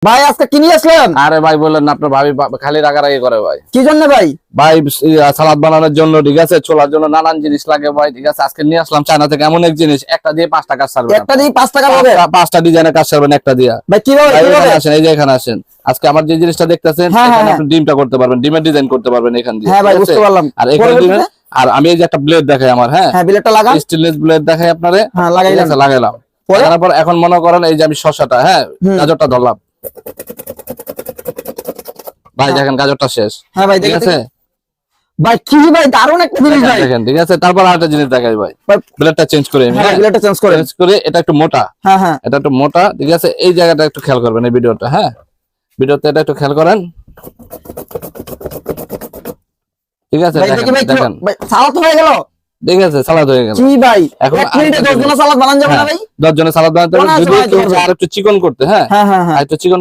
ভাই আজকে কি নিয়ে আসলেন? আরে ভাই বললেন না, আপনার ভাবি খালি রাগারাগি করে ভাই। কি জন্য ভাই? ভাই সালাদ বানানোর জন্য, ঠিক আছে, ছোলার জন্য নানান জিনিস লাগে ভাই, ঠিক আছে। আজকে নিয়ে আসলাম চায়না থেকে এমন এক জিনিস, একটা দিয়ে 5 টাকা সারবে, একটা দিয়ে 5 টাকা পাবে? 5টা ডিজাইনের কাজ সারবেন একটা দিয়া। ভাই কিভাবে কিভাবে? আসেন, এই যে এখানে আসেন। আজকে আমার যে জিনিসটা দেখতেছেন, হ্যাঁ, এখানে হ্যাঁ, আপনি ডিমটা করতে পারবেন, ডিমের ডিজাইন করতে পারবেন এখান দিয়ে। হ্যাঁ ভাই, ঠিক আছে? বুঝতে পারলাম। আর এখানে পরবর্তীতে? দিবেন। আর আমি এই যে একটা ব্লেড দেখাই আমার, হ্যাঁ হ্যাঁ, বিলেটটা লাগান। স্টেনলেস ব্লেড দেখাই আপনারে। হ্যাঁ, ঠিক লাগাইলাম। আছে, লাগাইলাম। পরে? লাগানোর পর এখন মনে করেন এই যে আমি শসাটা, হ্যাঁ, হুম। গাজরটা ধরলাম ভাই, হ্যাঁ। দেখেন গাজরটা শেষ। হ্যাঁ ভাই, ঠিক আছে, ভাই কি ভাই দারুণ একটা জিনিস ভাই। দেখেন, ঠিক আছে। তারপর আরেকটা জিনিস দেখাই ভাই, ভাই, ব্লেডটা চেঞ্জ করে আমি, হ্যাঁ হ্যাঁ, বিলেটটা চেঞ্জ করেন। চেঞ্জ করে এটা একটু মোটা, হ্যাঁ হ্যাঁ। এটা একটু মোটা, ঠিক আছে। এই জায়গাটা একটু খেয়াল করবেন, এই ভিডিওটা, হ্যাঁ, ভিডিওতে এটা একটু খেয়াল করেন, ঠিক আছে। ভাই দেখি ভাই, দেখেন, ভাই সালাদ হয়ে গেল। ঠিক আছে, সালাদ হয়ে গেল। কি ভাই, এখন 1 মিনিটে 10 জনের সালাদ বানান যাবে না ভাই? 10 জনের সালাদ বানাতে হবে। বানানো যদি যাবে, কেউ বানানো যাবে। আর একটু চিকন করতে, হ্যাঁ, হ্যাঁ হ্যাঁ হ্যাঁ। আর একটু চিকন